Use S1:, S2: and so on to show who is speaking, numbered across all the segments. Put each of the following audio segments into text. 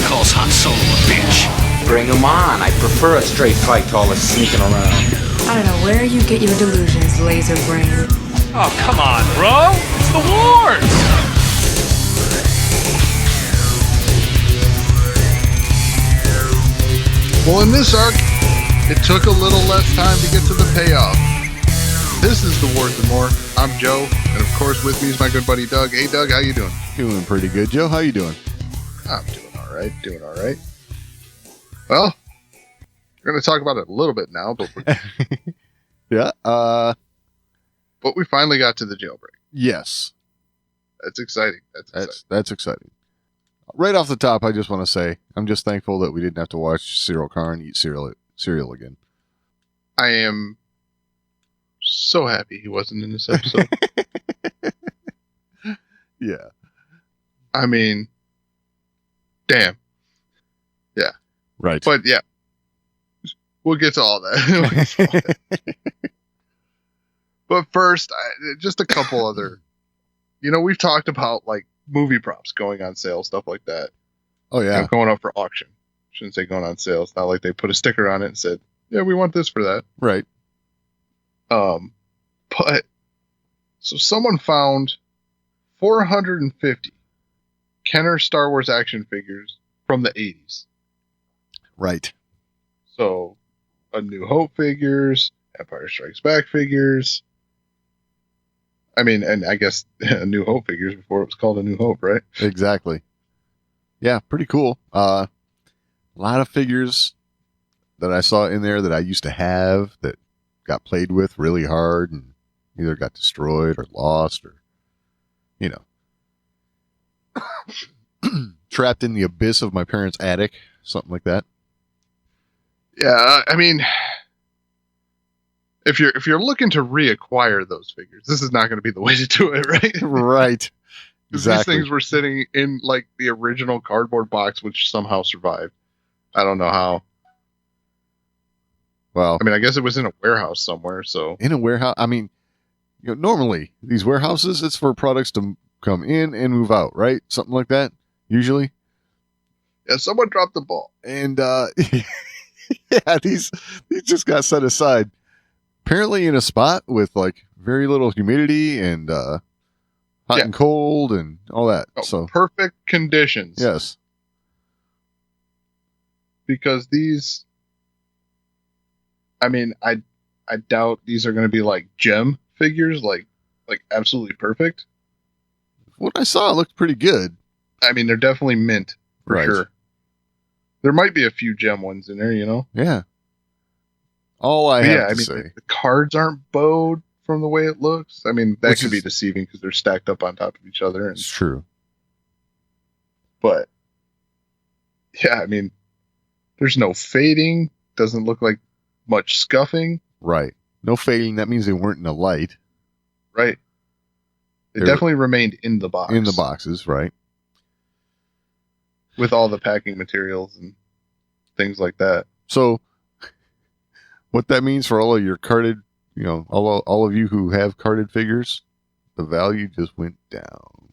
S1: calls Han Solo a bitch.
S2: Bring him on. I prefer a straight fight to all this sneaking around.
S3: I don't know where you get your delusions, laser brain.
S1: Oh, come on, bro. It's the wars.
S4: Well, in this arc, it took a little less time to get to the payoff. This is The Wars and More. I'm Joe, and of course with me is my good buddy Doug. Hey Doug, how you doing?
S5: Doing pretty good, Joe. How you doing?
S4: I'm doing all right. Well, we're going to talk about it a little bit now, but
S5: Yeah.
S4: but we finally got to the jailbreak.
S5: Yes.
S4: That's exciting.
S5: That's exciting. Right off the top, I just want to say I'm just thankful that we didn't have to watch Cyril Karn eat cereal again.
S4: I am so happy he wasn't in this episode.
S5: Yeah.
S4: I mean, damn. Yeah.
S5: Right.
S4: But yeah, we'll get to all that. But first, just a couple other, we've talked about like movie props going on sale, stuff like that.
S5: Oh yeah.
S4: Going up for auction. Shouldn't say going on sale. It's not like they put a sticker on it and said, yeah, we want this for that.
S5: Right.
S4: But so someone found 450 Kenner Star Wars action figures from the 80s.
S5: Right.
S4: So A New Hope figures, Empire Strikes Back figures. I mean, and I guess A New Hope figures before it was called A New Hope, right?
S5: Exactly. Yeah, pretty cool. A lot of figures that I saw in there that I used to have that got played with really hard and either got destroyed or lost or, trapped in the abyss of my parents' attic, something like that.
S4: Yeah, I mean, if you're looking to reacquire those figures, this is not going to be the way to do it, right?
S5: Right. Exactly.
S4: These things were sitting in like the original cardboard box, which somehow survived. I don't know how.
S5: Well,
S4: I mean, I guess it was in a warehouse somewhere. So
S5: in a warehouse, I mean, normally these warehouses, it's for products to come in and move out, right? Something like that, usually.
S4: Yeah, someone dropped the ball.
S5: And yeah, these just got set aside. Apparently in a spot with like very little humidity and hot and cold and all that.
S4: Oh,
S5: so
S4: perfect conditions.
S5: Yes.
S4: Because these, I mean, I doubt these are going to be like gem figures, like absolutely perfect.
S5: What I saw looked pretty good.
S4: I mean, they're definitely mint for
S5: Right.
S4: sure. There might be a few gem ones in there,
S5: Yeah. All I
S4: But
S5: have to
S4: I
S5: say.
S4: mean, the cards aren't bowed from the way it looks. I mean, that
S5: Which
S4: could be
S5: is-
S4: deceiving because they're stacked up on top of each other.
S5: It's true.
S4: But yeah, I mean, there's no fading. Doesn't look like much scuffing.
S5: Right. No fading. That means they weren't in the light.
S4: Right. They
S5: They're-
S4: definitely remained in the box.
S5: In the boxes, right.
S4: With all the packing materials and things like that.
S5: So what that means for all of your carded, all of you who have carded figures, the value just went down.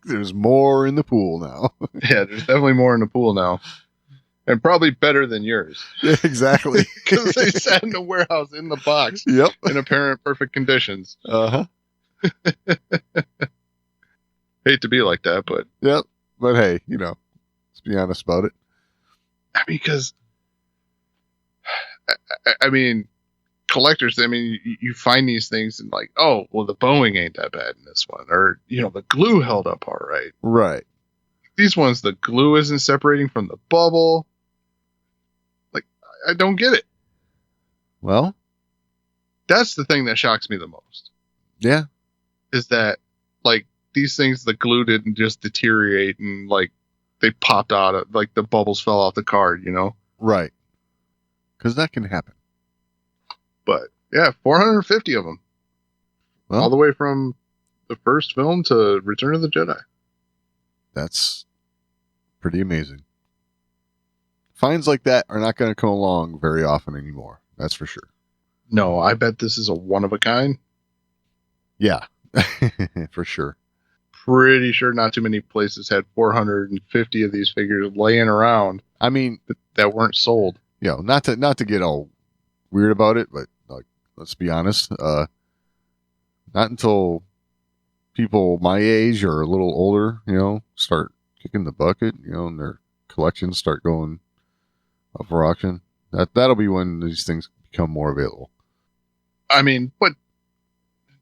S5: There's more in the pool now.
S4: Yeah, there's definitely more in the pool now. And probably better than yours.
S5: Exactly.
S4: Because they sat in a warehouse in the box
S5: Yep.
S4: in apparent perfect conditions.
S5: Uh-huh.
S4: Hate to be like that, but
S5: Yep. But hey, let's be honest about it.
S4: I mean, because I mean, collectors. I mean, you find these things and like, oh, well, the bowing ain't that bad in this one, or the glue held up all right.
S5: Right.
S4: These ones, the glue isn't separating from the bubble. Like, I don't get it.
S5: Well,
S4: That's the thing that shocks me the most.
S5: yeah.
S4: Is that like these things, the glue didn't just deteriorate and like they popped out of like the bubbles fell off the card,
S5: Right. Because that can happen.
S4: But yeah, 450 of them,
S5: Well,
S4: all the way from the first film to Return of the Jedi.
S5: that's pretty amazing. Finds like that are not going to come along very often anymore. That's for sure.
S4: No, I bet this is a one of a kind.
S5: Yeah, for sure.
S4: pretty sure not too many places had 450 of these figures laying around
S5: I mean,
S4: that weren't sold.
S5: you know, not to get all weird about it, but like, let's be honest, not until people my age or a little older, you know, start kicking the bucket, you know, and their collections start going up for auction. That'll be when these things become more available.
S4: I mean, but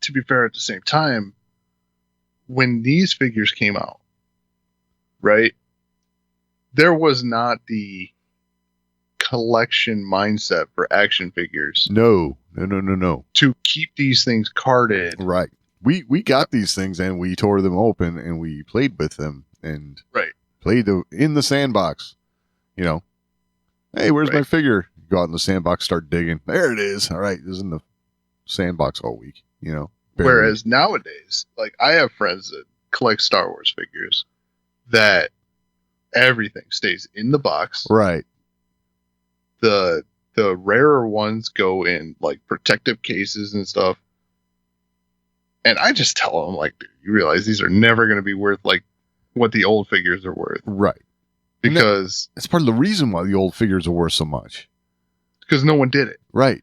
S4: to be fair, at the same time, when these figures came out, right, there was not the collection mindset for action figures
S5: No.
S4: to keep these things carded.
S5: Right. We got these things and we tore them open and we played with them and
S4: Right.
S5: played in the sandbox. You know, hey, where's my
S4: Right.
S5: figure? Go out in the sandbox, start digging. There it is. All right, this is in the sandbox all week. You know. Barely.
S4: Whereas nowadays, like I have friends that collect Star Wars figures that everything stays in the box.
S5: Right.
S4: The rarer ones go in like protective cases and stuff. And I just tell them, like, dude, you realize these are never going to be worth like what the old figures are worth.
S5: Right.
S4: Because
S5: that's part of the reason why the old figures are worth so much.
S4: Because no one did it.
S5: Right.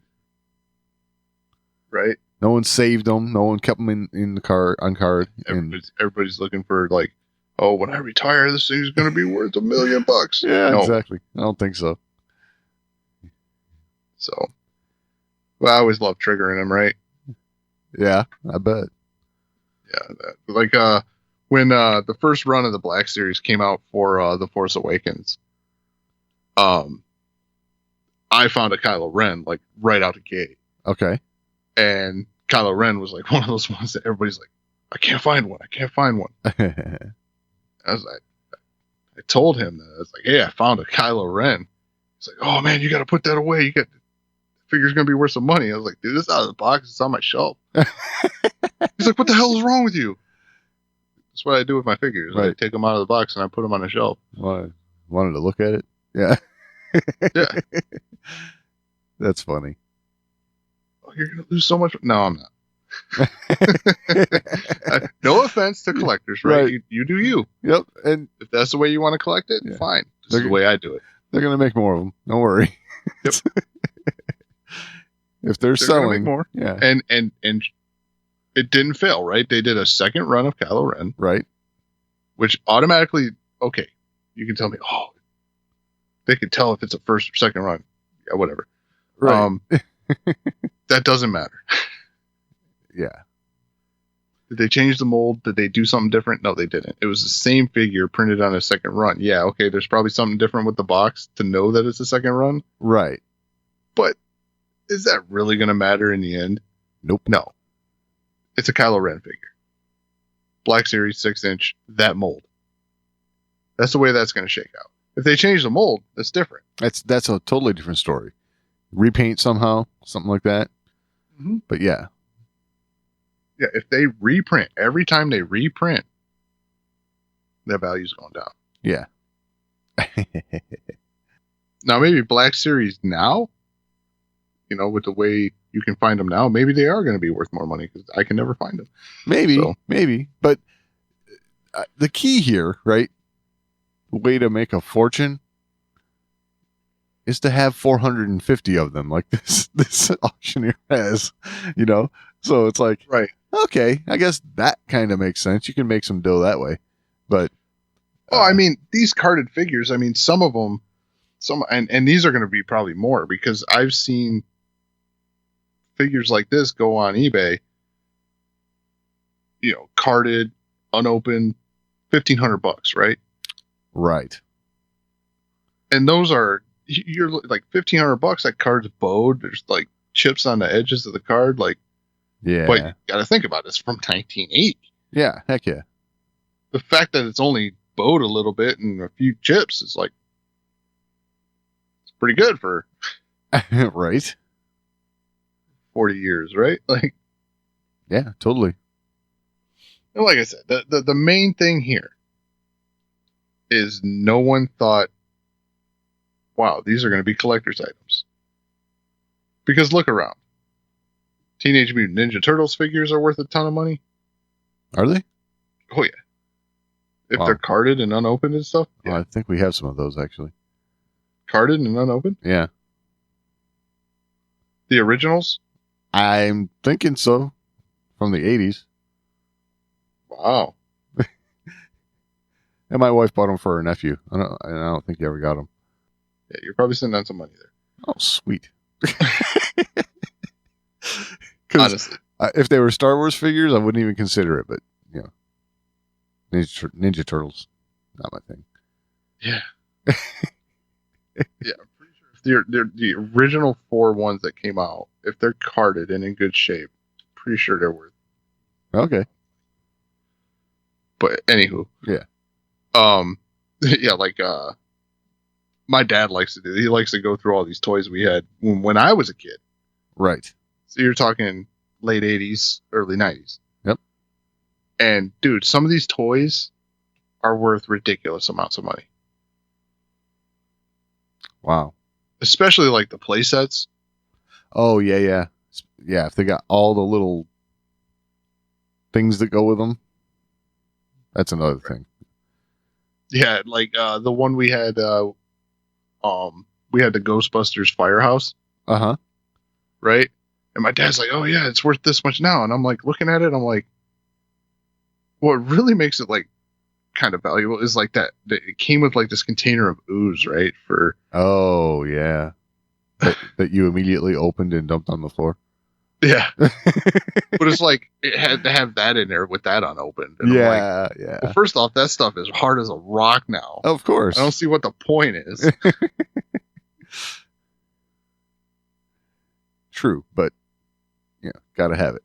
S4: Right.
S5: No one saved them. No one kept them in the card on card.
S4: Everybody's looking for like, oh, when I retire, this thing's going to be worth $1 million.
S5: Yeah,
S4: no.
S5: Exactly. I don't think so.
S4: So, well, I always love triggering them, right?
S5: Yeah, I bet.
S4: Yeah, when the first run of the Black Series came out for The Force Awakens, I found a Kylo Ren like right out the gate.
S5: Okay.
S4: And Kylo Ren was like one of those ones that everybody's like, I can't find one. I was like, I told him that. I was like, hey, I found a Kylo Ren. He's like, oh man, you got to put that away. The figure's going to be worth some money. I was like, dude, this is out of the box. It's on my shelf. He's like, what the hell is wrong with you? That's what I do with my figures.
S5: Right.
S4: I take them out of the box and I put them on a shelf.
S5: Why? Wanted to look at it? Yeah.
S4: Yeah.
S5: That's funny.
S4: Oh, you're going to lose so much. No, I'm not. No offense to collectors, right?
S5: Right.
S4: You do you.
S5: Yep. And
S4: If that's the way you want to collect it,
S5: Yeah.
S4: fine. This is the way I do it.
S5: they're going to make more of them. Don't worry.
S4: Yep.
S5: If they're
S4: They're gonna
S5: selling
S4: make more.
S5: Yeah.
S4: And it didn't fail, right? They did a second run of Kylo Ren,
S5: Right.
S4: which automatically, okay, you can tell me, oh, they can tell if it's a first or second run. Yeah, whatever.
S5: Right.
S4: That doesn't matter.
S5: Yeah.
S4: Did they change the mold? Did they do something different? No, they didn't. It was the same figure printed on a second run. Yeah, okay, there's probably something different with the box to know that it's a second run.
S5: Right.
S4: But is that really going to matter in the end?
S5: Nope.
S4: No. It's a Kylo Ren figure. Black Series, 6-inch, that mold. That's the way that's going to shake out. If they change the mold, that's different.
S5: That's a totally different story. Repaint somehow, something like that.
S4: Mm-hmm.
S5: But yeah.
S4: Yeah, if they reprint, every time they reprint, their value's going down.
S5: Yeah.
S4: Now, maybe Black Series now, you know, with the way you can find them now, maybe they are going to be worth more money because I can never find them.
S5: Maybe. But the key here, right? The way to make a fortune is to have 450 of them like this auctioneer has, you know? So it's like,
S4: Right.
S5: okay, I guess that kind of makes sense. You can make some dough that way. But
S4: Well, I mean, these carded figures, I mean, some of them, and these are going to be probably more because I've seen figures like this go on eBay, you know, carded, unopened, $1,500, right?
S5: right.
S4: And those are, you're like $1,500, that card's bowed. There's like chips on the edges of the card. Like,
S5: Yeah.
S4: but you got to think about it. It's from 1980.
S5: Yeah, heck yeah.
S4: The fact that it's only bowed a little bit and a few chips is like, it's pretty good for
S5: Right.
S4: 40 years, right? Like,
S5: Yeah, totally.
S4: and like I said, the main thing here is no one thought, wow, these are going to be collector's items. Because look around. Teenage Mutant Ninja Turtles figures are worth a ton of money.
S5: Are they?
S4: Oh, yeah. If
S5: Wow.
S4: they're carded and unopened and stuff.
S5: Well, I think we have some of those actually.
S4: Carded and unopened?
S5: Yeah,
S4: The originals?
S5: I'm thinking so. From the 80s.
S4: Wow.
S5: And my wife bought them for her nephew. I don't think he ever got them.
S4: Yeah, you're probably sitting on some money there.
S5: Oh, sweet.
S4: Honestly.
S5: If they were Star Wars figures, I wouldn't even consider it. But, Ninja Turtles, not my thing.
S4: Yeah. Yeah, I'm pretty sure if they're the original 4 ones that came out, if they're carded and in good shape, pretty sure they're worth.
S5: Okay.
S4: But anywho.
S5: Yeah.
S4: Yeah, like my dad likes to do. He likes to go through all these toys we had when I was a kid.
S5: Right.
S4: So you're talking late 80s, early 90s.
S5: Yep.
S4: And dude, some of these toys are worth ridiculous amounts of money.
S5: Wow.
S4: Especially like the play sets.
S5: Oh, yeah. Yeah, if they got all the little things that go with them, that's another thing.
S4: Yeah, like the one we had the Ghostbusters Firehouse,
S5: Uh-huh.
S4: right? And my dad's like, "Oh yeah, it's worth this much now." And I'm like looking at it, I'm like, what really makes it like kind of valuable is like that it came with like this container of ooze, right? For
S5: Oh, yeah. that you immediately opened and dumped on the floor.
S4: yeah. But it's like it had to have that in there with that unopened. And I'm like,
S5: Yeah.
S4: well, first off, that stuff is hard as a rock now.
S5: Of course.
S4: I don't see what the point is.
S5: True, but gotta have it.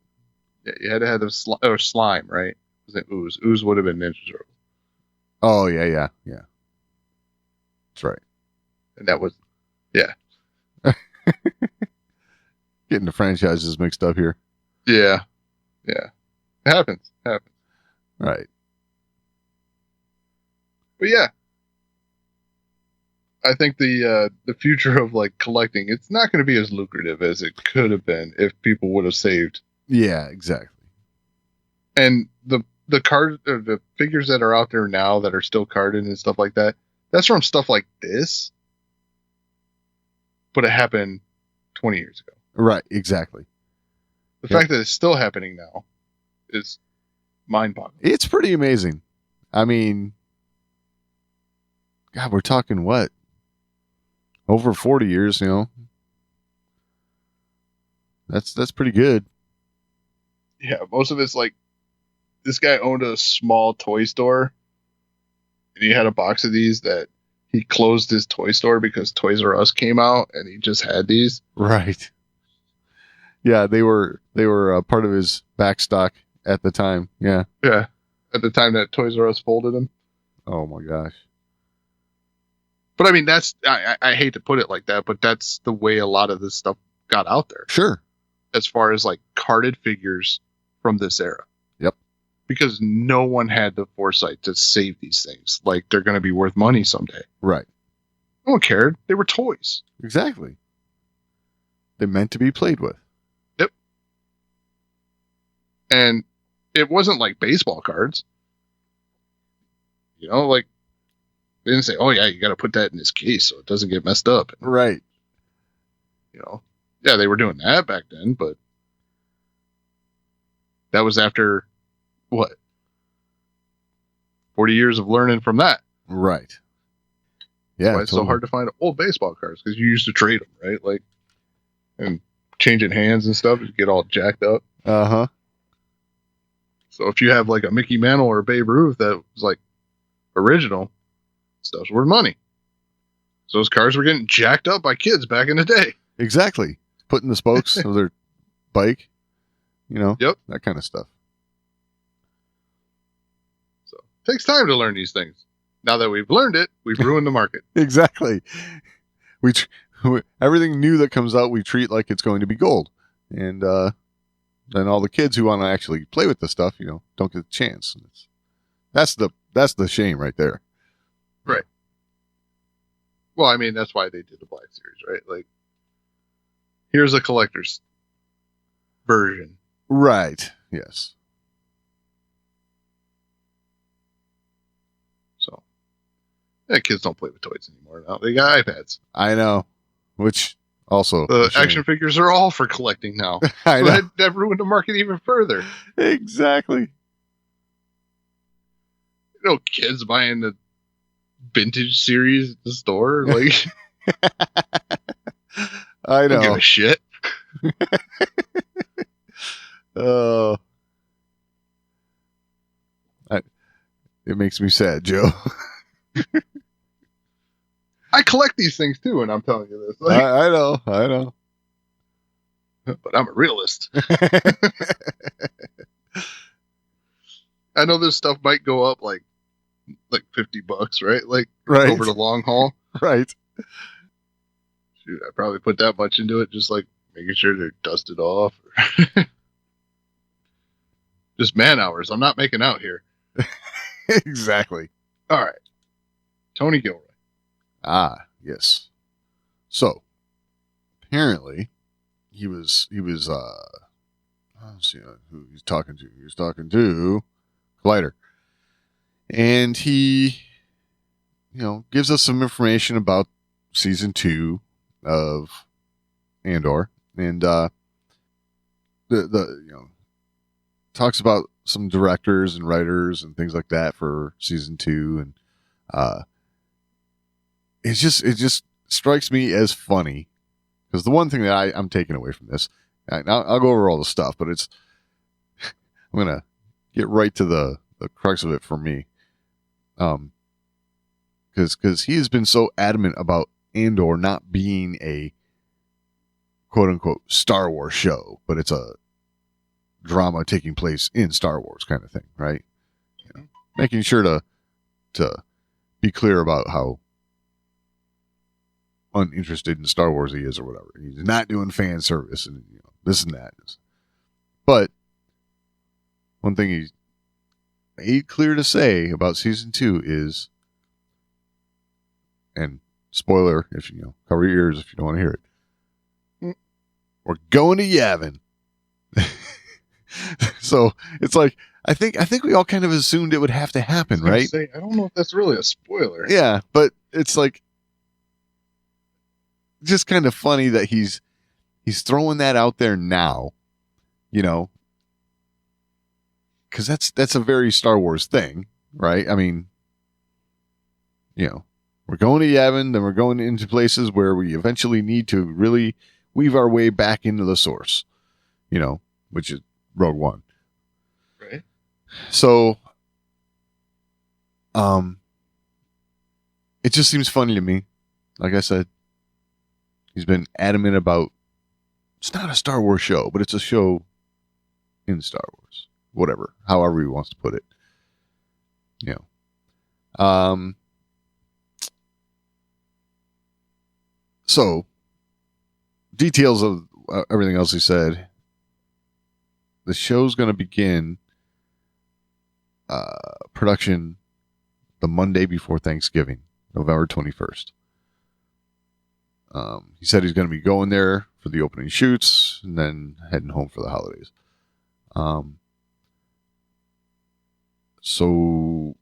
S4: Yeah, you had to have the slime, right? Was it ooze? Ooze would have been Ninja Turtles.
S5: Oh, yeah. That's right.
S4: And that was, yeah.
S5: Getting the franchises mixed up here.
S4: Yeah. It happens.
S5: Right.
S4: But yeah. I think the future of like collecting, it's not going to be as lucrative as it could have been if people would have saved.
S5: Yeah, exactly.
S4: And the card or the figures that are out there now that are still carded and stuff like that, that's from stuff like this. But it happened 20 years ago.
S5: Right, exactly.
S4: The fact that it's still happening now is mind-boggling.
S5: It's pretty amazing. I mean, God, we're talking what? Over 40 years, That's pretty good.
S4: Yeah, most of it's like this guy owned a small toy store and he had a box of these that he closed his toy store because Toys R Us came out and he just had these.
S5: Right. Yeah, they were part of his back stock at the time. Yeah.
S4: Yeah. At the time that Toys R Us folded them.
S5: Oh my gosh.
S4: But I mean, that's, I hate to put it like that, but that's the way a lot of this stuff got out there.
S5: Sure.
S4: As far as like carded figures from this era.
S5: Yep.
S4: Because no one had the foresight to save these things. Like they're going to be worth money someday.
S5: Right.
S4: No one cared. They were toys.
S5: Exactly. They're meant to be played with.
S4: Yep. And it wasn't like baseball cards. Like they didn't say, "Oh yeah, you got to put that in this case so it doesn't get messed up."
S5: Right.
S4: Yeah, they were doing that back then, but that was after what? 40 years of learning from that.
S5: Right. Yeah.
S4: That's why it's so hard to find old baseball cards because you used to trade them, right? Like, and changing hands and stuff, you get all jacked up.
S5: Uh-huh.
S4: So if you have like a Mickey Mantle or a Babe Ruth that was like original, stuff's worth money. So those cars were getting jacked up by kids back in the day.
S5: Exactly. Putting the spokes of their bike,
S4: Yep.
S5: that kind of stuff.
S4: So it takes time to learn these things. Now that we've learned it, we've ruined the market.
S5: Exactly. Everything new that comes out, we treat like it's going to be gold. And then all the kids who want to actually play with the stuff, don't get the chance. That's the shame right there.
S4: Right. Well, I mean, that's why they did the Black Series, right? Like, here's a collector's version.
S5: Right. Yes.
S4: Yeah, kids don't play with toys anymore now. They got iPads.
S5: I know. Which also
S4: The action figures are all for collecting now.
S5: I
S4: So
S5: know.
S4: that ruined the market even further.
S5: Exactly.
S4: You know, kids buying the vintage series at the store. Like,
S5: I
S4: don't give
S5: know.
S4: a shit.
S5: Oh, it makes me sad, Joe.
S4: I collect these things too, and I'm telling you this. Like,
S5: I know. I know.
S4: but I'm a realist. I know this stuff might go up like $50, right? Like
S5: Right.
S4: over the long haul.
S5: Right.
S4: Shoot, I probably put that much into it, just like making sure they're dusted off. Just man hours. I'm not making out here.
S5: Exactly.
S4: All right. Tony Gilroy.
S5: Ah, yes. So apparently he was let's see who he's talking to. He was talking to Collider. And he, gives us some information about season 2 of Andor. And talks about some directors and writers and things like that for season 2, and it just strikes me as funny, because the one thing that I'm taking away from this, I'll go over all the stuff, but I'm gonna get right to the crux of it for me, because he has been so adamant about Andor not being a quote unquote Star Wars show, but it's a drama taking place in Star Wars kind of thing, right? Making sure to be clear about how uninterested in Star Wars he is, or whatever. He's not doing fan service and this and that. But one thing he made clear to say about season 2 is, and spoiler, if cover your ears if you don't want to hear it, we're going to Yavin. So it's like, I think we all kind of assumed it would have to happen, right?
S4: I don't know if that's really a spoiler.
S5: Yeah, but it's like just kind of funny that he's throwing that out there now, because that's a very Star Wars thing, right? I mean, we're going to Yavin, then we're going into places where we eventually need to really weave our way back into the source, which is Rogue One.
S4: Right.
S5: So, it just seems funny to me. Like I said, he's been adamant about, it's not a Star Wars show, but it's a show in Star Wars. Whatever, however he wants to put it. So, details of everything else he said. The show's going to begin production the Monday before Thanksgiving, November 21st. He said he's going to be going there for the opening shoots and then heading home for the holidays. So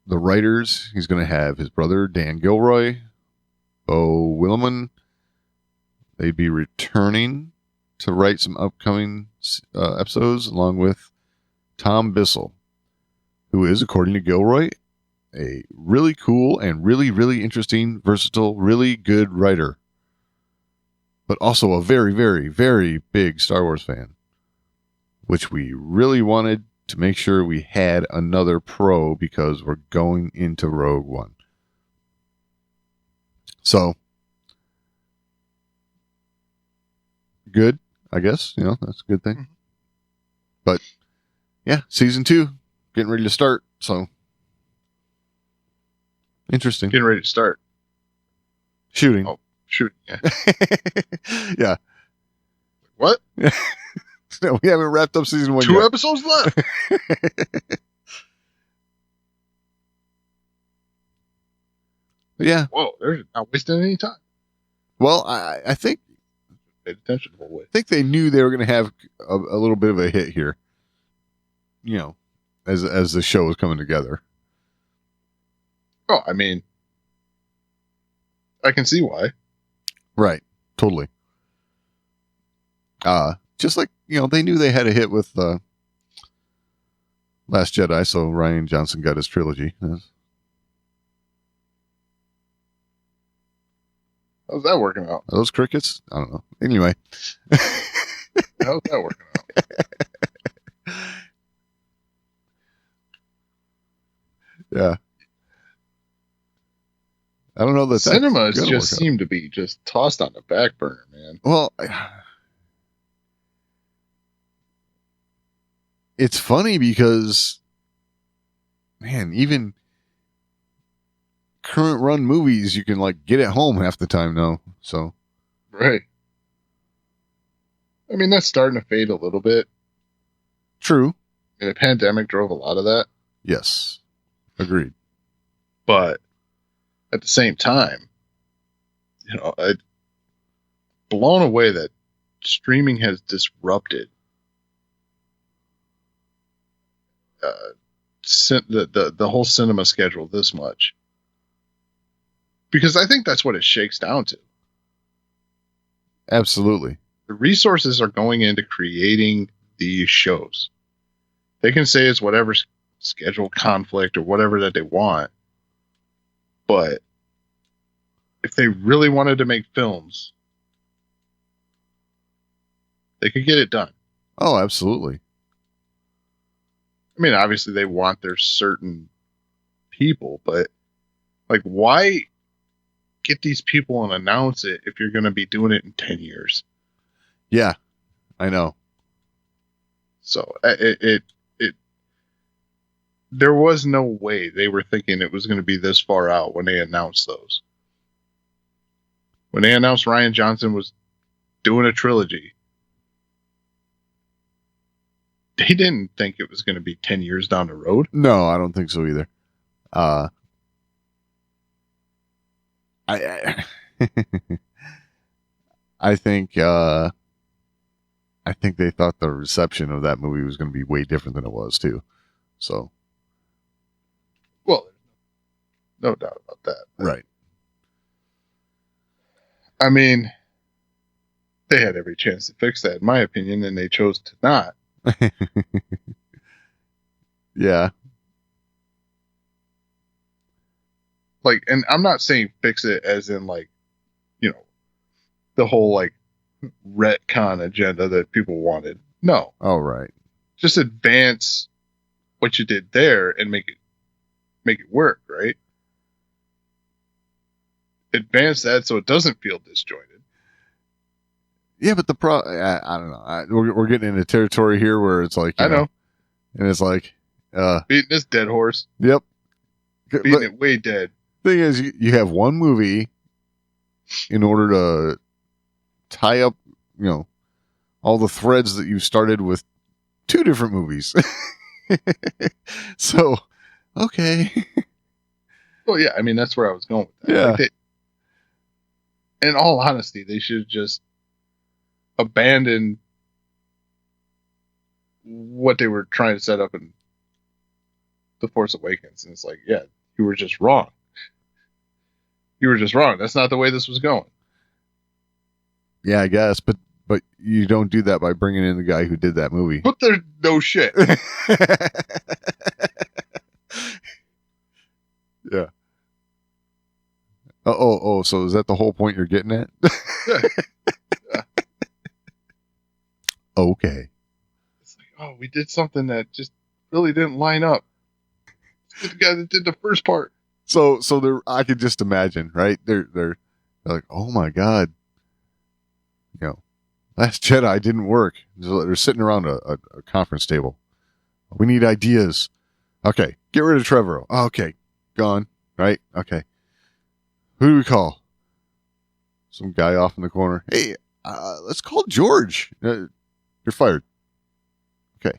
S5: the writers, he's going to have his brother Dan Gilroy, Bo Willimon. They'd be returning to write some upcoming episodes, along with Tom Bissell, who is, according to Gilroy, a really cool and really, really interesting, versatile, really good writer, but also a very, very, very big Star Wars fan, which we really wanted to make sure we had another pro because we're going into Rogue One. So, good, I guess. That's a good thing. Mm-hmm. But, yeah, season 2, getting ready to start, so interesting.
S4: Getting ready to start.
S5: Shooting.
S4: Oh, shooting, yeah.
S5: Yeah.
S4: What?
S5: No, we haven't wrapped up season 1
S4: yet. 2
S5: yet.
S4: episodes left.
S5: Yeah.
S4: Whoa, they're not wasting any time.
S5: Well, I think
S4: paid attention the whole way.
S5: I think they knew they were going to have a little bit of a hit here, as the show was coming together.
S4: Oh, I mean, I can see why.
S5: Right. Totally. Just like, they knew they had a hit with Last Jedi, so Rian Johnson got his trilogy.
S4: How's that working out?
S5: Are those crickets? I don't know. Anyway.
S4: How's that working out?
S5: Yeah. I don't know that
S4: cinemas
S5: that's
S4: just seem to be just tossed on the back burner, man.
S5: Well, it's funny because, man, even current run movies you can like get at home half the time now. So,
S4: right. I mean, that's starting to fade a little bit.
S5: True.
S4: And the pandemic drove a lot of that.
S5: Yes. Agreed.
S4: But at the same time, I'm blown away that streaming has disrupted the whole cinema schedule this much. Because I think that's what it shakes down to.
S5: Absolutely.
S4: The resources are going into creating these shows. They can say it's whatever schedule conflict or whatever that they want. But if they really wanted to make films, they could get it done.
S5: Oh, absolutely.
S4: I mean, obviously they want their certain people, but like, why get these people and announce it if you're going to be doing it in 10 years?
S5: Yeah, I know.
S4: So there was no way they were thinking it was going to be this far out when they announced those. When they announced Rian Johnson was doing a trilogy, they didn't think it was going to be 10 years down the road.
S5: No, I don't think so either. I think they thought the reception of that movie was going to be way different than it was too. So,
S4: well, no doubt about that.
S5: Right.
S4: I mean, they had every chance to fix that, in my opinion, and they chose to not.
S5: Yeah.
S4: Like, and I'm not saying fix it as in like, the whole like retcon agenda that people wanted. No.
S5: Oh, right.
S4: Just advance what you did there and make it work, right? Advance that so it doesn't feel disjointed.
S5: Yeah, but I don't know. We're getting into territory here where it's like,
S4: I know.
S5: And it's like,
S4: beating this dead horse.
S5: Yep.
S4: Beating it way dead.
S5: Thing is, you have one movie in order to tie up, all the threads that you started with two different movies. So, okay.
S4: Well, yeah, I mean, that's where I was going with that.
S5: Yeah.
S4: Like in all honesty, they should just abandon what they were trying to set up in The Force Awakens. And it's like, yeah, you were just wrong. You were just wrong. That's not the way this was going.
S5: Yeah, I guess, but you don't do that by bringing in the guy who did that movie.
S4: But there's no shit.
S5: Yeah. Oh, so is that the whole point you're getting at?
S4: Yeah.
S5: Okay.
S4: It's like, oh, we did something that just really didn't line up. It's the guy that did the first part.
S5: So I could just imagine, right? They're like, oh my God, Last Jedi didn't work. So they're sitting around a conference table. We need ideas. Okay, get rid of Trevorrow. Oh, okay, gone. Right? Okay. Who do we call? Some guy off in the corner. Hey, let's call George. You're fired. Okay.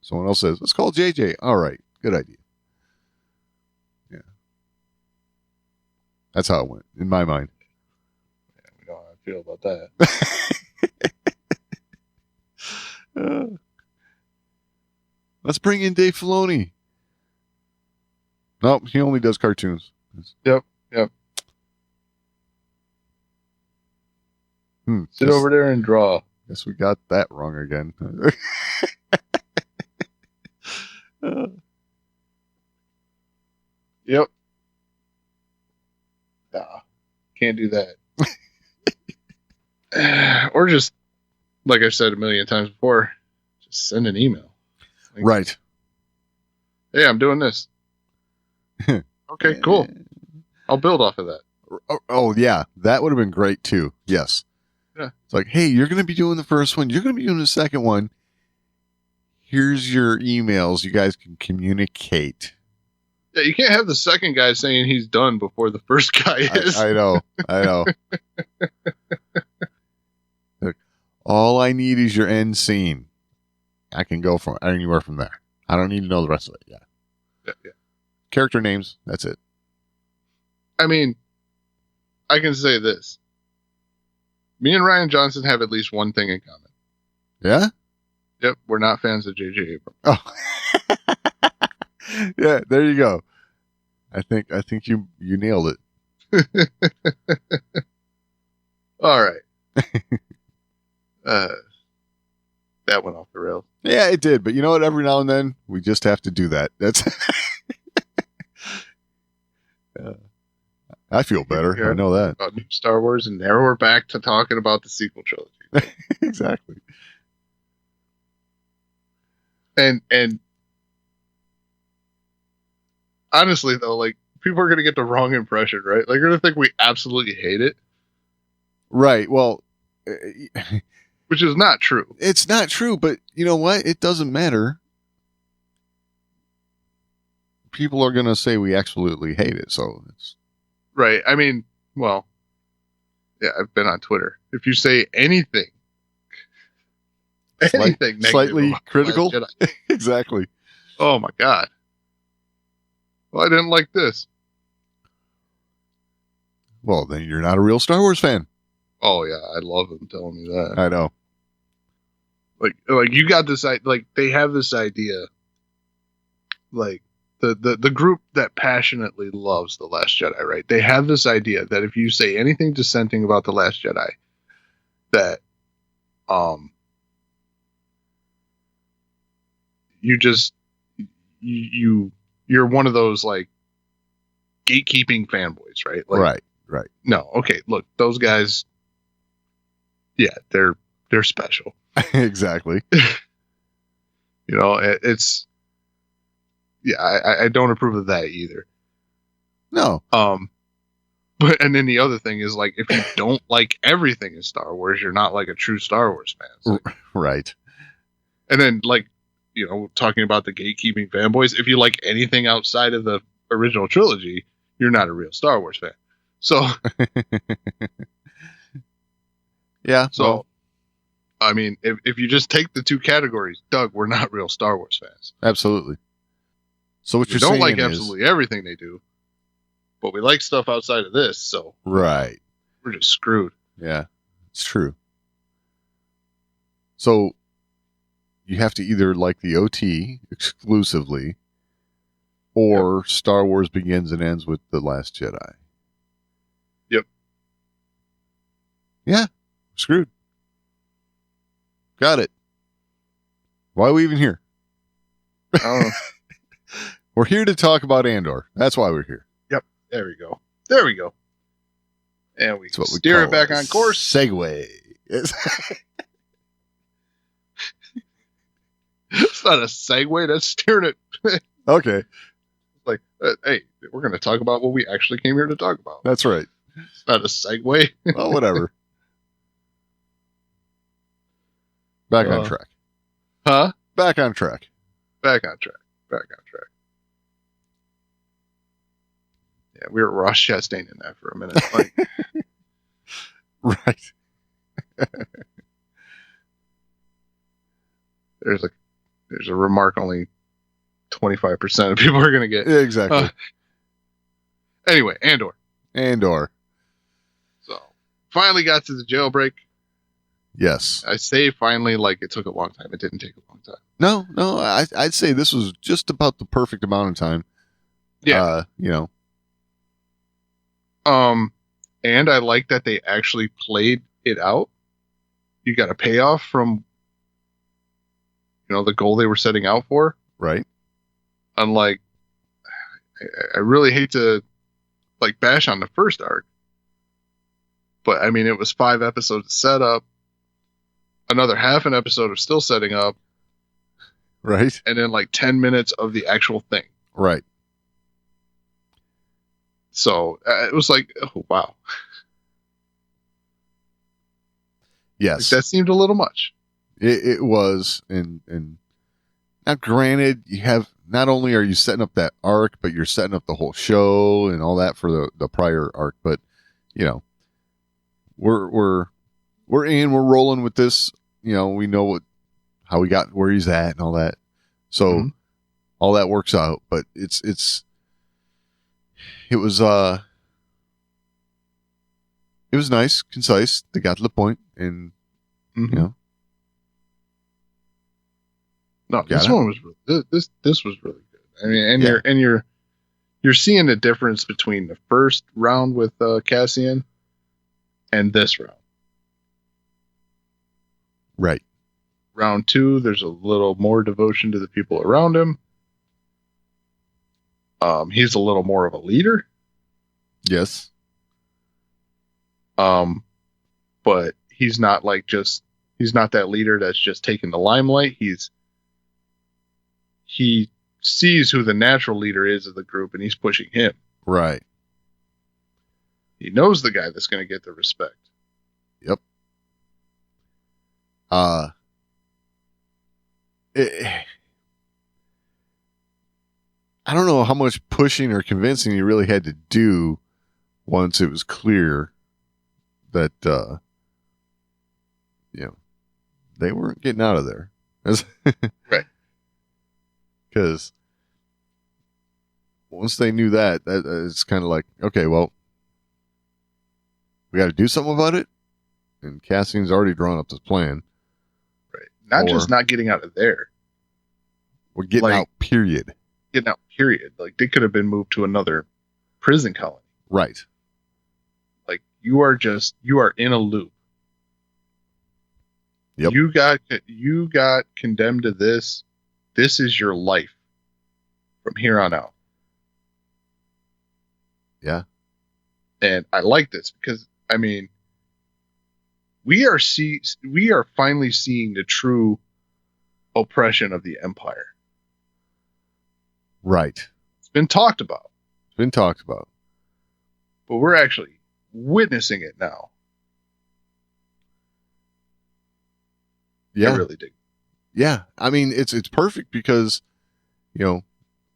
S5: Someone else says, let's call JJ. All right, good idea. Yeah. That's how it went, in my mind.
S4: Yeah, we know how I feel about that.
S5: Let's bring in Dave Filoni. Nope, he only does cartoons.
S4: Yep. Sit over there and draw.
S5: Guess we got that wrong again.
S4: Yep. Nah, can't do that. Or just, like I've said a million times before, just send an email. Like,
S5: Right.
S4: Hey, I'm doing this. Okay, cool. I'll build off of that.
S5: Oh, yeah. That would have been great, too. Yes.
S4: Yeah.
S5: It's like, hey, you're going to be doing the first one. You're going to be doing the second one. Here's your emails. You guys can communicate.
S4: Yeah, you can't have the second guy saying he's done before the first guy is.
S5: I know. Look, all I need is your end scene. I can go from anywhere from there. I don't need to know the rest of it.
S4: Yeah.
S5: Character names. That's it.
S4: I mean, I can say this. Me and Ryan Johnson have at least one thing in common.
S5: Yeah?
S4: Yep, we're not fans of J.J. Abrams.
S5: Oh. Yeah, there you go. I think you nailed it.
S4: All right. That went off the rails.
S5: Yeah, it did. But you know what? Every now and then, we just have to do that. That's. I feel better.
S4: Yeah.
S5: I know that.
S4: About new Star Wars, and now we're back to talking about the sequel trilogy.
S5: Exactly.
S4: And honestly, though, like, people are going to get the wrong impression, right? Like, they're going to think we absolutely hate it.
S5: Right. Well,
S4: which is not true.
S5: It's not true, but you know what? It doesn't matter. People are going to say we absolutely hate it, so it's...
S4: Right. I mean, well, yeah, I've been on Twitter. If you say anything negative
S5: slightly
S4: about
S5: critical,
S4: The Last Jedi,
S5: exactly.
S4: oh my God. Well, I didn't like this.
S5: Well, then you're not a real Star Wars fan.
S4: Oh yeah, I love them telling me that.
S5: I know.
S4: Like you got this, like they have this idea, like the group that passionately loves The Last Jedi, right? They have this idea that if you say anything dissenting about The Last Jedi, that you're one of those like gatekeeping fanboys, right? Like,
S5: Right.
S4: No, okay, look, those guys, yeah, they're special.
S5: Exactly.
S4: You know, it's yeah, I don't approve of that either.
S5: No.
S4: But and then the other thing is, like, if you don't like everything in Star Wars, you're not like a true Star Wars fan. Like,
S5: right.
S4: and then, like, you know, talking about the gatekeeping fanboys, if you like anything outside of the original trilogy, you're not a real Star Wars fan. So
S5: yeah.
S4: So
S5: well,
S4: I mean, if you just take the two categories, Doug, we're not real Star Wars fans.
S5: absolutely. So what
S4: We
S5: you're
S4: don't
S5: saying
S4: like
S5: is,
S4: absolutely everything they do, but we like stuff outside of this, so
S5: right.
S4: we're just screwed.
S5: Yeah, it's true. So you have to either like the OT exclusively, or Star Wars begins and ends with The Last Jedi.
S4: Yep.
S5: Yeah, screwed. Got it. Why are we even here?
S4: I don't know.
S5: We're here to talk about Andor. That's why we're here.
S4: Yep. There we go. There we go. And we
S5: That's what we
S4: steer
S5: call
S4: it back
S5: a
S4: on course.
S5: Segue.
S4: It's not a segue. That's steering it.
S5: Okay,
S4: Like, hey, we're going to talk about what we actually came here to talk about.
S5: that's right.
S4: It's not a segue.
S5: Well, whatever. Back on track.
S4: Huh?
S5: Back on track.
S4: Back on track. Back on track. Yeah, we were Ross Chastain in that for a minute. Like,
S5: Right.
S4: there's a remark only 25% of people are going to get.
S5: Yeah, exactly.
S4: Anyway, Andor. So, finally got to the jailbreak.
S5: Yes.
S4: I say finally, like it took a long time. It didn't take a long time.
S5: No, I'd say this was just about the perfect amount of time.
S4: Yeah.
S5: You know.
S4: And I like that they actually played it out. You got a payoff from, the goal they were setting out for.
S5: Right.
S4: Unlike, I really hate to bash on the first arc, but I mean, it was 5 episodes of setup, another half an episode of still setting up,
S5: right,
S4: and then 10 minutes of the actual thing.
S5: Right.
S4: So it was oh, wow.
S5: Yes.
S4: That seemed a little much.
S5: It was, and now granted, you have, not only are you setting up that arc, but you're setting up the whole show and all that for the prior arc. But we're we're rolling with this. We know how we got where he's at and all that. So all that works out. But it was nice, concise. They got to the point, and
S4: No, this one was this was really good. I mean, and you're seeing the difference between the first round with Cassian and this round.
S5: Right.
S4: Round 2, there's a little more devotion to the people around him. He's a little more of a leader.
S5: Yes.
S4: But he's not he's not that leader that's just taking the limelight. He sees who the natural leader is of the group, and he's pushing him.
S5: Right.
S4: He knows the guy that's going to get the respect.
S5: Yep. I don't know how much pushing or convincing you really had to do once it was clear that they weren't getting out of there.
S4: Right.
S5: Because once they knew that it's kind of like, okay, well, we got to do something about it. And Cassian's already drawn up this plan.
S4: Right. Not just not getting out of there.
S5: We're getting out, period.
S4: Getting out, period. They could have been moved to another prison colony.
S5: Right.
S4: You are in a loop.
S5: Yep.
S4: You got condemned to this. This is your life from here on out.
S5: Yeah.
S4: And I like this because, I mean, we are finally seeing the true oppression of the Empire.
S5: Right.
S4: It's been talked about.
S5: But
S4: we're actually witnessing it now.
S5: Yeah.
S4: I really dig.
S5: Yeah. I mean, it's perfect because,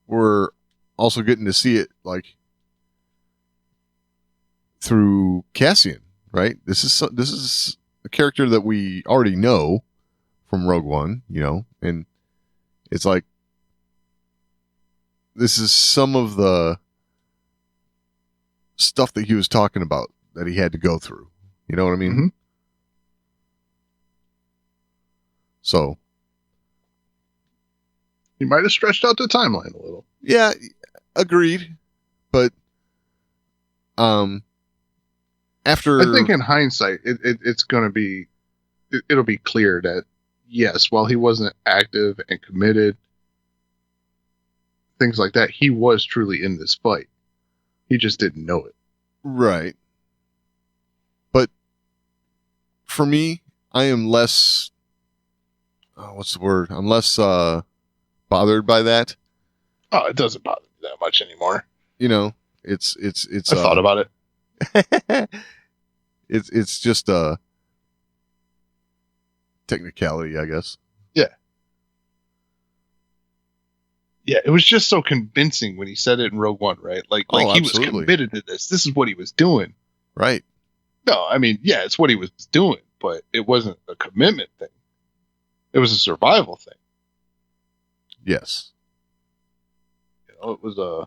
S5: we're also getting to see it through Cassian, right? This is a character that we already know from Rogue One, and it's this is some of the stuff that he was talking about that he had to go through. You know what I mean?
S4: Mm-hmm.
S5: So
S4: he might have stretched out the timeline a little.
S5: Yeah, agreed. But after,
S4: I think in hindsight, it's going to be, it'll be clear that yes, while he wasn't active and committed, things like that, he was truly in this fight. He just didn't know it.
S5: Right. But for me, I am less, what's the word? I'm less bothered by that.
S4: Oh, it doesn't bother me that much anymore.
S5: It's
S4: I thought about it.
S5: It's just a technicality, I guess.
S4: Yeah. Yeah, it was just so convincing when he said it in Rogue One, right? He was committed to this. This is what he was doing.
S5: Right.
S4: No, I mean, yeah, it's what he was doing, but it wasn't a commitment thing. It was a survival thing.
S5: Yes.
S4: It was a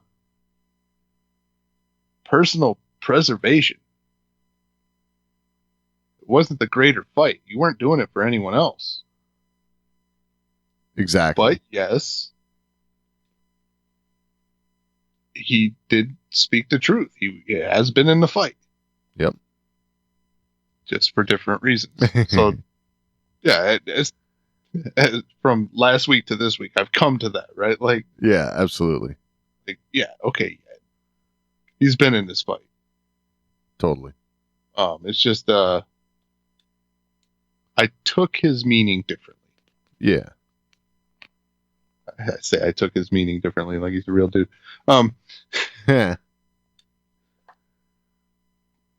S4: personal preservation. It wasn't the greater fight. You weren't doing it for anyone else.
S5: Exactly.
S4: But yes, he did speak the truth. He has been in the fight.
S5: Yep.
S4: Just for different reasons. So, yeah, from last week to this week, I've come to that, right? Like,
S5: Yeah, absolutely.
S4: yeah, okay. He's been in this fight.
S5: Totally.
S4: It's just, I took his meaning differently.
S5: Yeah.
S4: I say I took his meaning differently, like he's a real dude.
S5: Yeah.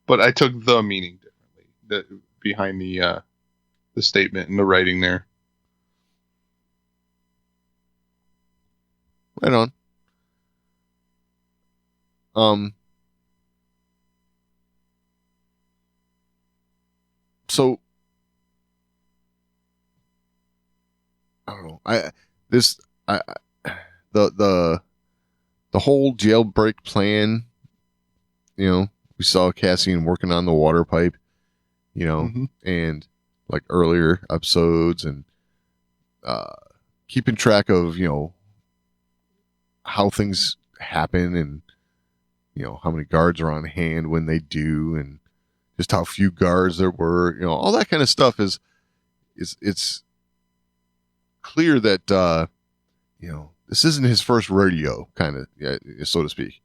S4: But I took the meaning differently behind the statement and the writing there.
S5: Right on. So I don't know. The whole jailbreak plan, we saw Cassian working on the water pipe, and like earlier episodes and keeping track of, how things happen and, how many guards are on hand when they do and just how few guards there were, all that kind of stuff it's clear that, this isn't his first rodeo, kind of, so to speak.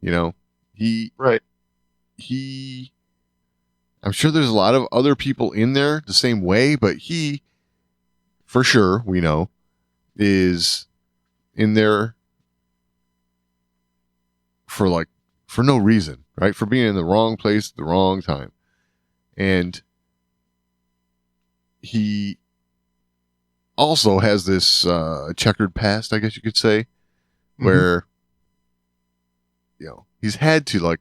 S4: Right.
S5: I'm sure there's a lot of other people in there the same way, but he, for sure, we know, is in there for no reason, right? For being in the wrong place at the wrong time. And he also has this checkered past, I guess you could say, where, he's had to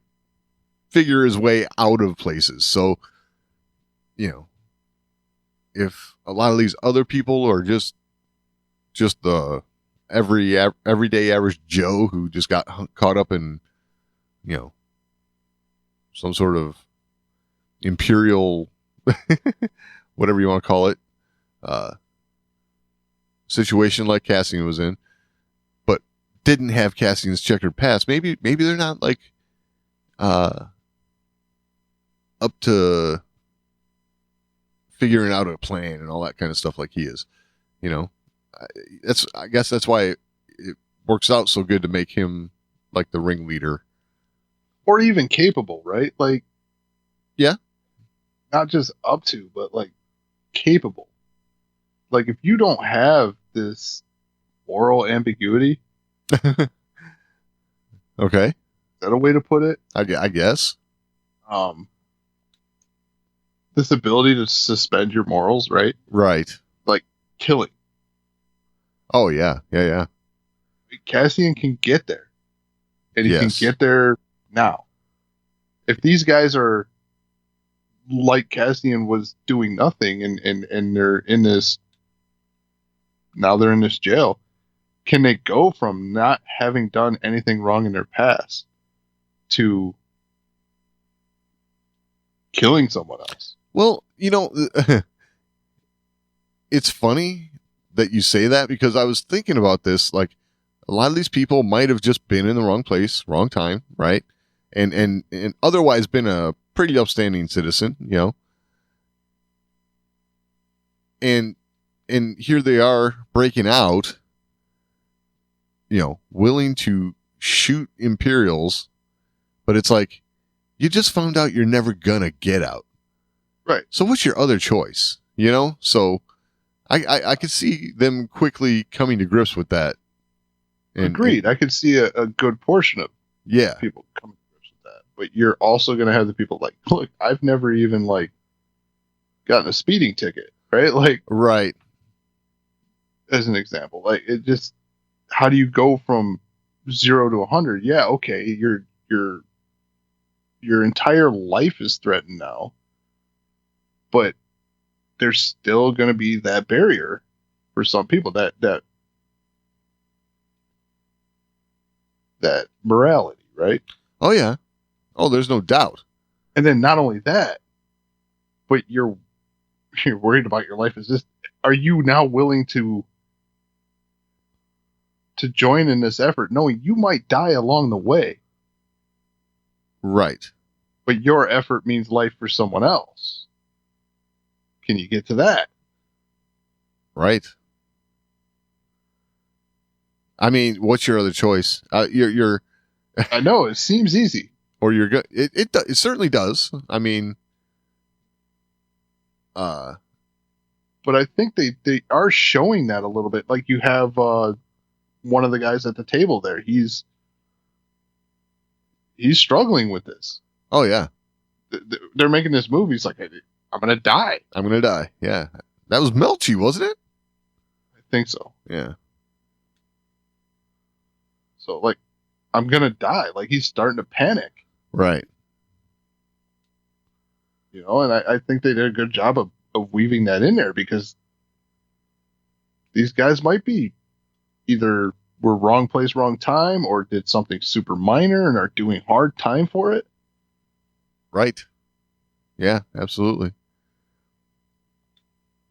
S5: figure his way out of places. So, if a lot of these other people are just the everyday average Joe who just got caught up in, some sort of imperial, whatever you want to call it, situation like Cassian was in, but didn't have Cassian's checkered past. Maybe they're not up to figuring out a plan and all that kind of stuff like he is. I guess that's why it works out so good to make him like the ringleader.
S4: Or even capable, right?
S5: Yeah.
S4: Not just up to, but capable. If you don't have this moral ambiguity.
S5: Okay.
S4: Is that a way to put it?
S5: I guess.
S4: This ability to suspend your morals, right?
S5: Right.
S4: Killing.
S5: Oh, yeah. Yeah.
S4: Cassian can get there. And he
S5: Yes.
S4: can get there now. If these guys are like Cassian was doing nothing and they're in this, now they're in this jail, can they go from not having done anything wrong in their past to killing someone else?
S5: Well, it's funny that you say that because I was thinking about this. A lot of these people might have just been in the wrong place, wrong time, right? And otherwise been a pretty upstanding citizen, And here they are breaking out, willing to shoot Imperials, but it's you just found out you're never gonna get out.
S4: Right.
S5: So what's your other choice? So I could see them quickly coming to grips with that.
S4: Agreed. I could see a good portion of people coming to grips with that. But you're also going to have the people look, I've never even gotten a speeding ticket, right?
S5: Right.
S4: As an example, it just, how do you go from 0 to 100? Yeah. Okay. Your entire life is threatened now, but there's still going to be that barrier for some people, that morality, right?
S5: Oh, yeah. Oh, there's no doubt.
S4: And then not only that, but you're worried about your life. Are you now willing to to join in this effort, knowing you might die along the way,
S5: Right.
S4: but your effort means life for someone else. Can you get to that?
S5: Right. I mean, what's your other choice? You're
S4: I know it seems easy.
S5: or you're good. It certainly does. I mean,
S4: But I think they are showing that a little bit. Like you have one of the guys at the table there. He's struggling with this.
S5: oh yeah,
S4: They're making this movie. He's like, I'm gonna die.
S5: I'm gonna die. Yeah, that was Melchi, wasn't it?
S4: I think so.
S5: Yeah.
S4: So like, I'm gonna die. Like he's starting to panic.
S5: Right.
S4: You know, and I think they did a good job of weaving that in there because these guys might be either were wrong place, wrong time, or did something super minor and are doing hard time for it.
S5: Right. Yeah, absolutely.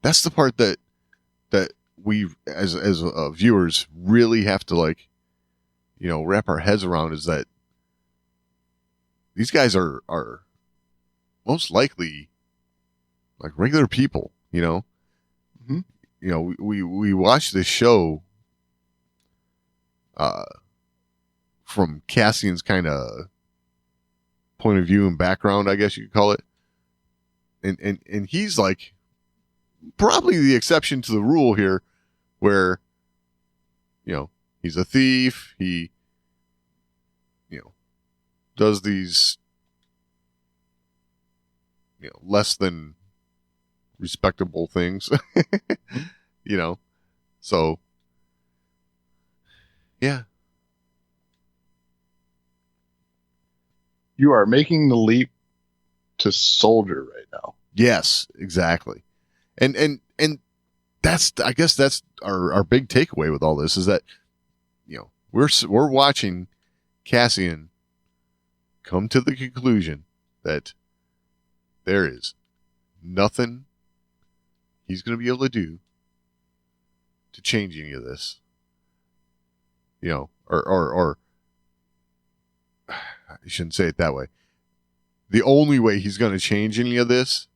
S5: That's the part that we as viewers really have to like, you know, wrap our heads around is that these guys are most likely like regular people, you know.
S4: Mm-hmm.
S5: You know, we watch this show from Cassian's kind of point of view and background, I guess you could call it. And he's like probably the exception to the rule here where, you know, he's a thief, he, you know, does these, you know, less than respectable things, you know, so yeah.
S4: You are making the leap to soldier right now.
S5: Yes, exactly. And that's, I guess that's our big takeaway with all this is that, you know, we're watching Cassian come to the conclusion that there is nothing he's going to be able to do to change any of this, you know, or I shouldn't say it that way. The only way he's going to change any of this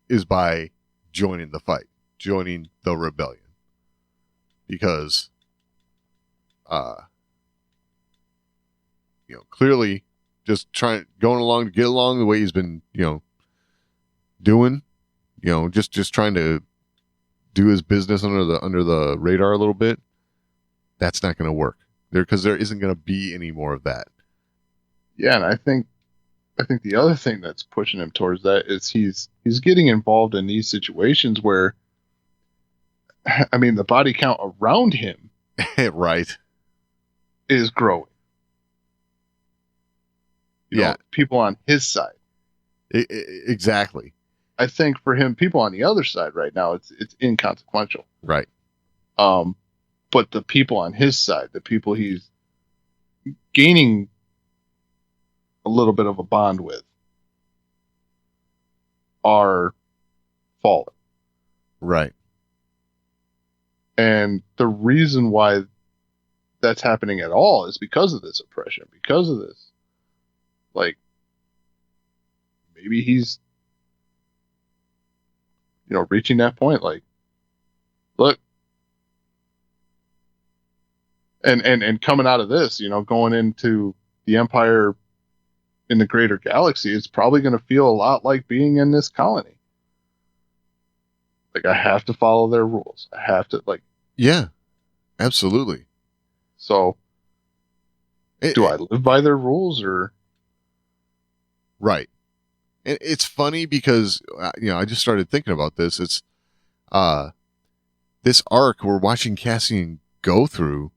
S5: is by joining the fight, joining the rebellion. Because, you know, clearly just going along to get along the way he's been, you know, doing, you know, just trying to do his business under the radar a little bit. That's not going to work there because there isn't going to be any more of that.
S4: Yeah, and I think the other thing that's pushing him towards that is he's getting involved in these situations where, I mean, the body count around him,
S5: Right,
S4: is growing. You
S5: yeah,
S4: know, people on his side.
S5: Exactly.
S4: I think for him, people on the other side right now, it's inconsequential.
S5: Right.
S4: But the people on his side, the people he's gaining a little bit of a bond with, are falling.
S5: Right.
S4: And the reason why that's happening at all is because of this oppression, because of this. Like, maybe he's, you know, reaching that point, like, look, and coming out of this, you know, going into the Empire in the greater galaxy, it's probably going to feel a lot like being in this colony. Like, I have to follow their rules. I have to, like...
S5: Yeah, absolutely.
S4: So, do I live by their rules, or...
S5: Right. And it's funny because, you know, I just started thinking about this. It's, this arc we're watching Cassian go through,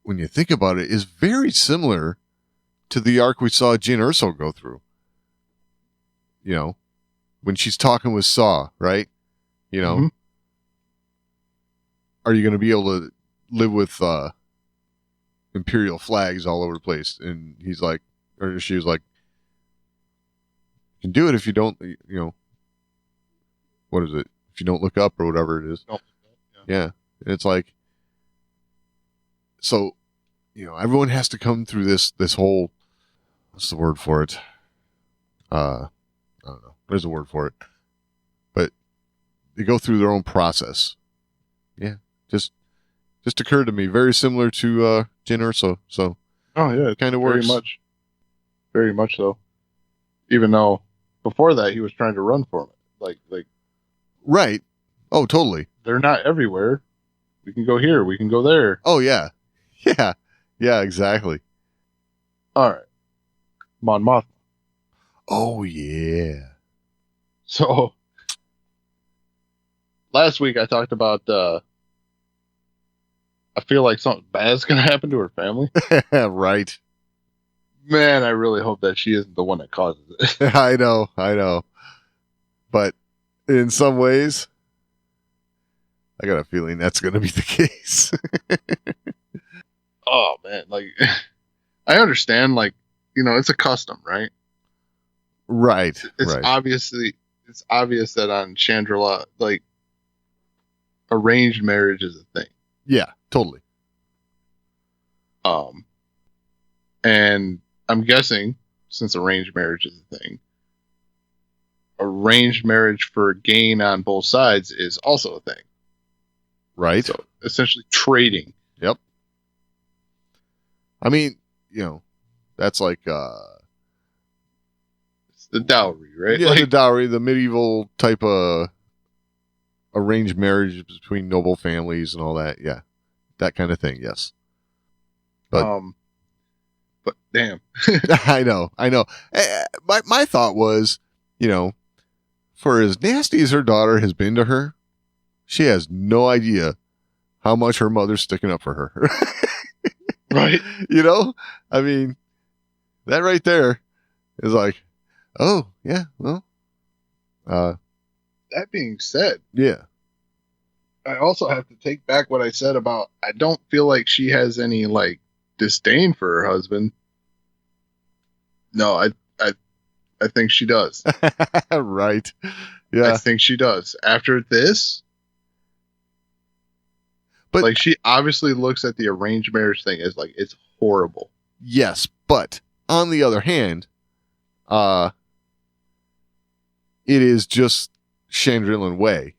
S5: when you think about it, is very similar to the arc we saw Jyn Erso go through. You know, when she's talking with Saw, right? You know,
S4: Mm-hmm.
S5: Are you going to be able to live with Imperial flags all over the place? And he's like, or she was like, you can do it if you don't, you know, what is it? If you don't look up or whatever it is.
S4: Oh,
S5: Yeah. And it's like, So, everyone has to come through this whole, what's the word for it? I don't know. There's a word for it. But they go through their own process. Yeah. Just occurred to me. Very similar to Jyn Erso. So,
S4: Oh yeah,
S5: it kind of works.
S4: Very much so. Even though before that he was trying to run for it. Like
S5: Right. Oh, totally.
S4: they're not everywhere. We can go here. We can go there.
S5: Oh, yeah. Yeah. Yeah, exactly.
S4: All right. Mon Mothma.
S5: Oh, yeah.
S4: So last week I talked about I feel like something bad's gonna happen to her family.
S5: Right.
S4: Man, I really hope that she isn't the one that causes it.
S5: I know. But in some ways, I got a feeling that's going to be the case.
S4: Oh man, like I understand, like, it's a custom, right?
S5: Right.
S4: It's
S5: right.
S4: it's obvious that on Chandrila, like, arranged marriage is a thing.
S5: Yeah, totally.
S4: And I'm guessing, since arranged marriage is a thing, arranged marriage for gain on both sides is also a thing.
S5: Right.
S4: So essentially trading.
S5: Yep. I mean, that's like
S4: It's the dowry, right?
S5: yeah,
S4: Like,
S5: the dowry, the medieval type of arranged marriage between noble families and all that. Yeah. That kind of thing, yes.
S4: but damn.
S5: I know. My thought was, for as nasty as her daughter has been to her, she has no idea how much her mother's sticking up for her.
S4: Right.
S5: I mean, that right there is like, oh, yeah, well,
S4: That being said,
S5: yeah.
S4: I also have to take back what I said about I don't feel like she has any, like, disdain for her husband. No, I think she does.
S5: Right. Yeah.
S4: I think she does. After this,
S5: But
S4: like, she obviously looks at the arranged marriage thing as like it's horrible.
S5: yes, but on the other hand, it is just Chandrilan way,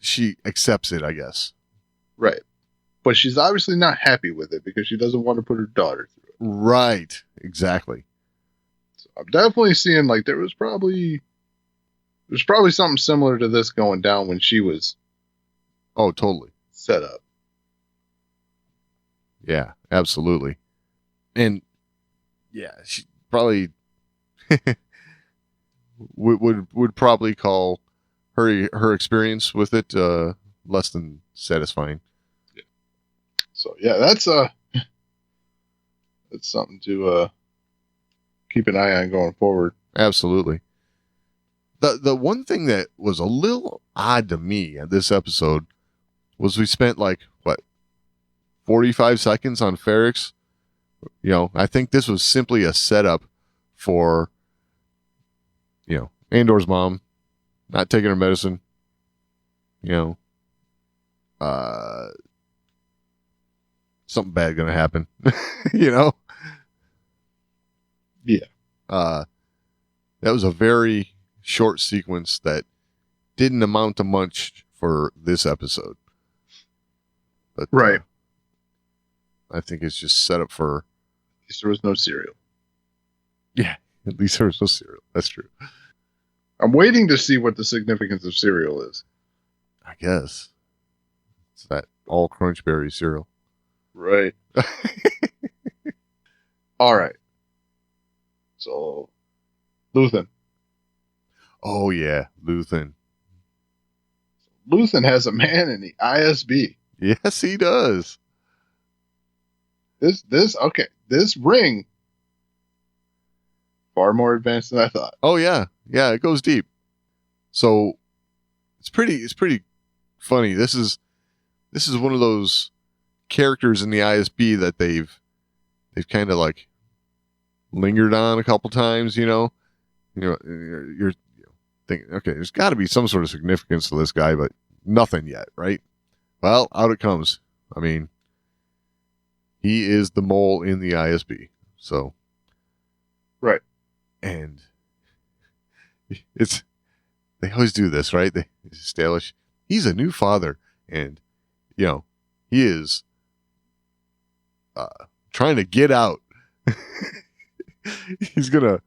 S5: she accepts it, I guess.
S4: Right. But she's obviously not happy with it because she doesn't want to put her daughter through it.
S5: Right. Exactly.
S4: So I'm definitely seeing, like, there's probably something similar to this going down when she was
S5: Oh, totally.
S4: set up.
S5: Yeah, absolutely. And yeah, she probably would probably call her experience with it less than satisfying.
S4: So yeah, that's something to keep an eye on going forward.
S5: Absolutely. The one thing that was a little odd to me at this episode was we spent 45 seconds on Ferrix. I think this was simply a setup for Andor's mom not taking her medicine. Something bad gonna happen.
S4: Yeah.
S5: That was a very short sequence that didn't amount to much for this episode. But
S4: Right.
S5: I think it's just set up for.
S4: At least there was no cereal.
S5: Yeah, at least there was no cereal. That's true.
S4: I'm waiting to see what the significance of cereal is.
S5: I guess it's that all Crunchberry cereal.
S4: Right. All right. So, Luthen.
S5: Oh yeah, Luthen.
S4: Luthen has a man in the ISB.
S5: Yes, he does.
S4: This ring far more advanced than I thought.
S5: Oh yeah, it goes deep. So it's pretty funny. This is one of those characters in the ISB that they've kind of like lingered on a couple times. You're thinking, okay, there's got to be some sort of significance to this guy, but nothing yet, right? Well, out it comes. I mean, he is the mole in the ISB. So,
S4: Right.
S5: and they always do this, right? They establish he's a new father, and he is trying to get out. he's gonna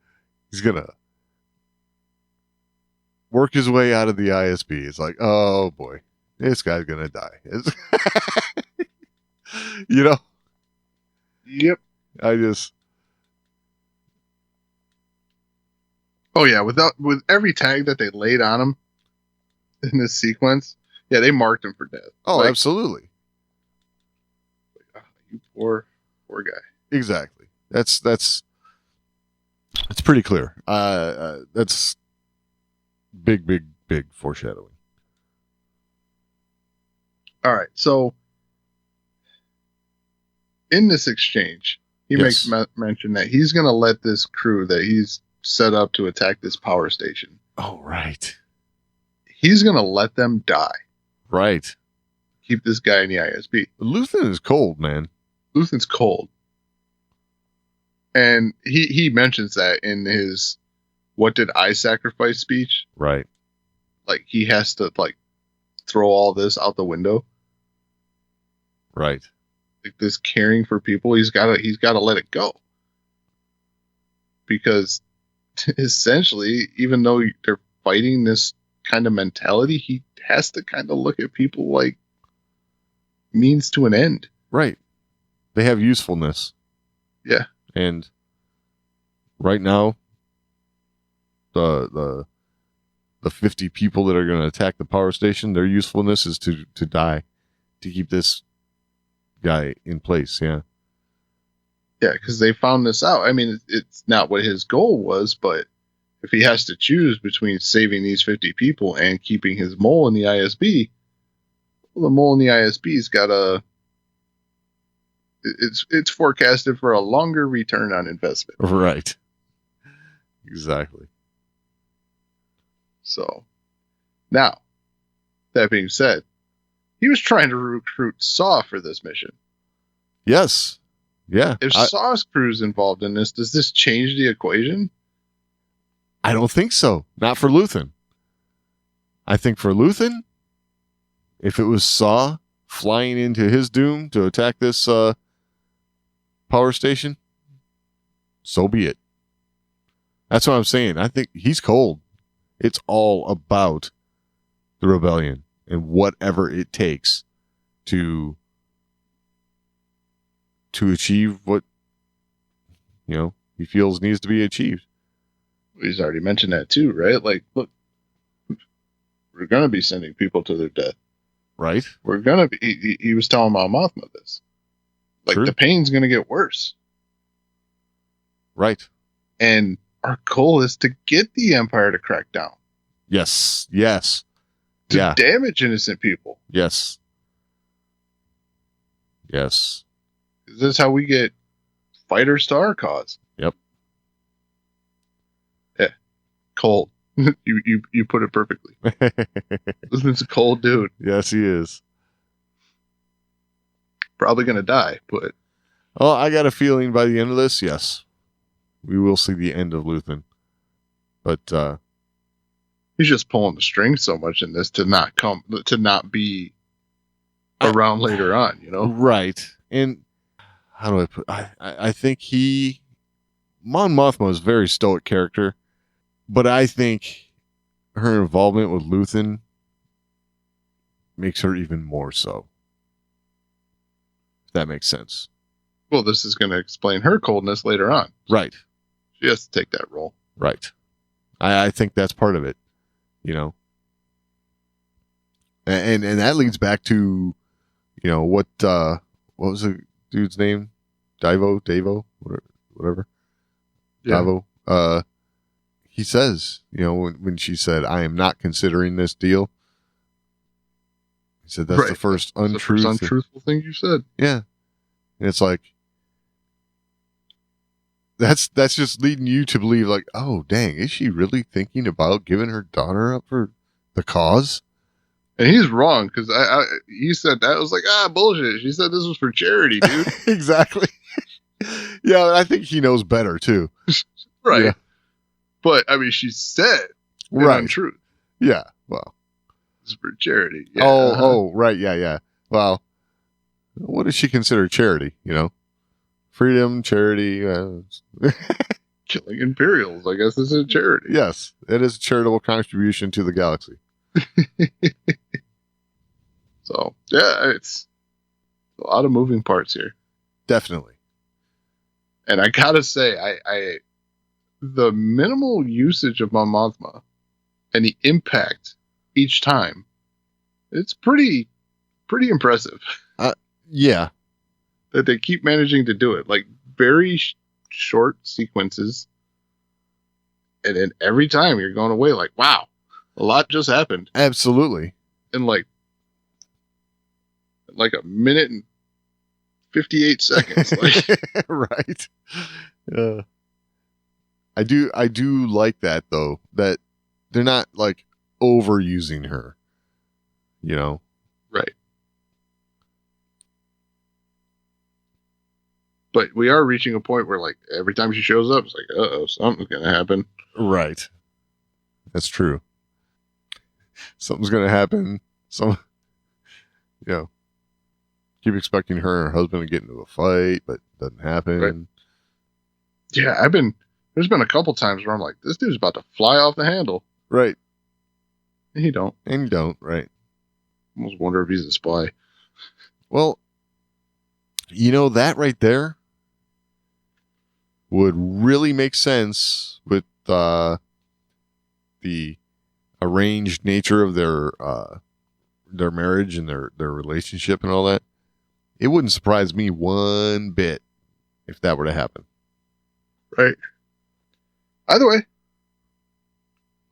S5: work his way out of the ISB. It's like, oh boy, this guy's gonna die.
S4: Yep.
S5: I just.
S4: Oh yeah, with every tag that they laid on him in this sequence, yeah, they marked him for death.
S5: Oh, absolutely.
S4: You poor guy.
S5: Exactly. That's pretty clear. That's big foreshadowing.
S4: All right, so in this exchange, he makes mention that he's going to let this crew that he's set up to attack this power station.
S5: Oh, right.
S4: He's going to let them die.
S5: Right.
S4: Keep this guy in the ISB.
S5: Luthen is cold, man.
S4: Luthen's cold. And he mentions that in his "What did I sacrifice?" speech.
S5: Right.
S4: Like, he has to, like, throw all this out the window.
S5: Right.
S4: Like, this caring for people, he's got to let it go. Because essentially, even though they're fighting this kind of mentality, he has to kind of look at people like means to an end.
S5: Right. They have usefulness.
S4: Yeah.
S5: And right now, the 50 people that are going to attack the power station, their usefulness is to die, to keep this guy in place. Yeah.
S4: Yeah, because they found this out. I mean, it's not what his goal was, but if he has to choose between saving these 50 people and keeping his mole in the ISB, well, the mole in the ISB's got it's forecasted for a longer return on investment.
S5: Right. Exactly.
S4: So, now, that being said, he was trying to recruit Saw for this mission.
S5: Yes. Yeah.
S4: If Saw's crew's involved in this, does this change the equation?
S5: I don't think so. Not for Luthen. I think for Luthen, if it was Saw flying into his doom to attack this power station, so be it. That's what I'm saying. I think he's cold. It's all about the rebellion and whatever it takes to achieve what he feels needs to be achieved.
S4: He's already mentioned that too, right? Like, look, we're going to be sending people to their death.
S5: Right.
S4: We're going to be, he was telling Mon Mothma this. Like,
S5: True.
S4: The pain's going to get worse.
S5: Right.
S4: And our goal is to get the Empire to crack down.
S5: Yes.
S4: To damage innocent people.
S5: Yes. Yes.
S4: This is how we get fighters to our cause.
S5: Yep.
S4: Yeah. Cold. you put it perfectly. This is a cold dude.
S5: Yes, he is.
S4: Probably going to die, but...
S5: Oh, I got a feeling by the end of this, yes, we will see the end of Luthen. But
S4: he's just pulling the strings so much in this to not be around later on,
S5: Right. And how do I put? I think Mon Mothma is a very stoic character, but I think her involvement with Luthen makes her even more so. If that makes sense.
S4: Well, this is going to explain her coldness later on.
S5: Right.
S4: She has to take that role.
S5: Right. I think that's part of it, And that leads back to, what was the dude's name? Davo, whatever.
S4: Yeah.
S5: Davo. He says, when she said, "I am not considering this deal," he said that's the first
S4: untruthful thing you said.
S5: Yeah. And it's like, that's just leading you to believe, like, oh, dang, is she really thinking about giving her daughter up for the cause?
S4: And he's wrong because he said that. I was like, bullshit. She said this was for charity, dude.
S5: Exactly. Yeah, I think he knows better too.
S4: Right.
S5: Yeah.
S4: But I mean, she said
S5: Right.
S4: untruth.
S5: Yeah. Well.
S4: It's for charity. Yeah.
S5: Oh, right. Yeah. Well, what does she consider charity? Freedom, charity.
S4: Killing Imperials, I guess, is a charity.
S5: Yes, it is a charitable contribution to the galaxy.
S4: So, yeah, it's a lot of moving parts here.
S5: Definitely.
S4: And I gotta say, I the minimal usage of Mon Mothma and the impact each time, it's pretty impressive.
S5: Yeah.
S4: That they keep managing to do it. Like, very short sequences. And then every time you're going away like, wow, a lot just happened.
S5: Absolutely.
S4: In like a minute and 58 seconds. Like,
S5: right. I do like that though, that they're not like overusing her.
S4: Right. But we are reaching a point where like every time she shows up, it's like, uh-oh, something's gonna happen.
S5: Right. That's true. Something's gonna happen. Keep expecting her and her husband to get into a fight, but it doesn't happen.
S4: Right. Yeah, there's been a couple times where I'm like, this dude's about to fly off the handle.
S5: Right.
S4: And he don't.
S5: And you don't, right.
S4: Almost wonder if he's a spy.
S5: Well, that right there would really make sense with the arranged nature of their marriage and their relationship and all that. It wouldn't surprise me one bit if that were to happen.
S4: Right. Either way,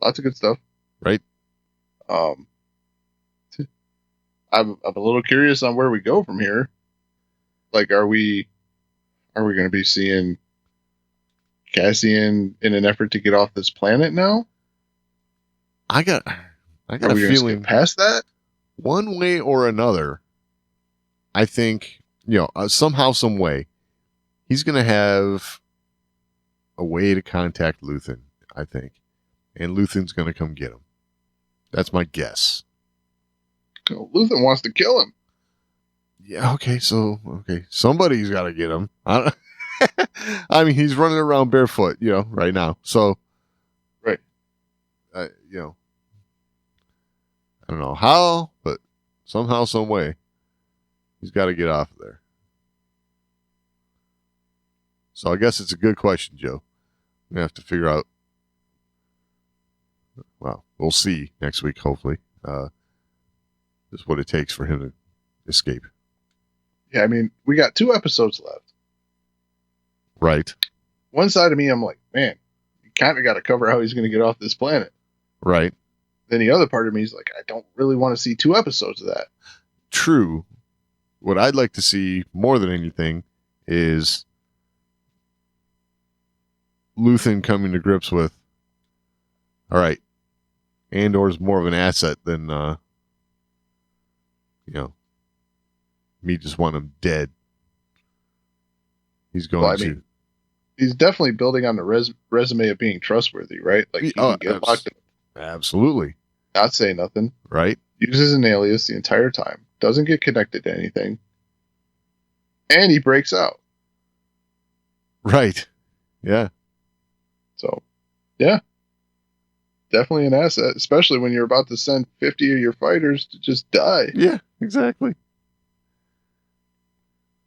S4: lots of good stuff.
S5: Right.
S4: I'm a little curious on where we go from here. Like, are we going to be seeing Cassian in an effort to get off this planet now?
S5: I got
S4: Are
S5: a
S4: we gonna
S5: feeling
S4: skip past that?
S5: one way or another. I think somehow, some way, he's going to have a way to contact Luthen. I think, and Luthen's going to come get him. That's my guess.
S4: Oh, Luthen wants to kill him.
S5: Yeah. Okay. Somebody's got to get him. I mean, he's running around barefoot, right now. So,
S4: right.
S5: I don't know how, but somehow, some way, he's got to get off of there. So I guess it's a good question, Joe. We have to figure out. Well, we'll see next week, hopefully. Just what it takes for him to escape.
S4: Yeah, I mean, we got 2 episodes left.
S5: Right.
S4: One side of me, I'm like, man, you kind of got to cover how he's going to get off this planet.
S5: Right.
S4: Then the other part of me is like, I don't really want to see 2 episodes of that.
S5: True. What I'd like to see more than anything is Luthen coming to grips with, all right, Andor's more of an asset than, me just want him dead. He's going to.
S4: He's definitely building on the resume of being trustworthy, right? Like, he can get locked up.
S5: Absolutely.
S4: Not say nothing.
S5: Right.
S4: Uses an alias the entire time. Doesn't get connected to anything. And he breaks out.
S5: Right. Yeah.
S4: So, yeah. Definitely an asset, especially when you're about to send 50 of your fighters to just die.
S5: Yeah, exactly.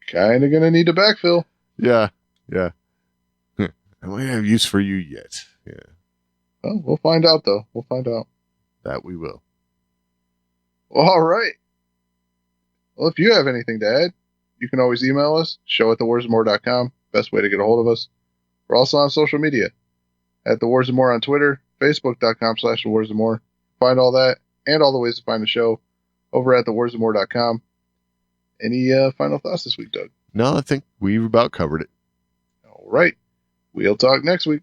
S4: Kind of going to need a backfill.
S5: Yeah. I might have use for you yet. Yeah.
S4: Well, we'll find out, though. We'll find out.
S5: That we will.
S4: All right. Well, if you have anything to add, you can always email us, show@thewarsofmore.com. Best way to get a hold of us. We're also on social media at The Wars of More on Twitter, facebook.com/thewarsofmore. Find all that and all the ways to find the show over at thewarsofmore.com. Any final thoughts this week, Doug?
S5: No, I think we've about covered it.
S4: All right. We'll talk next week.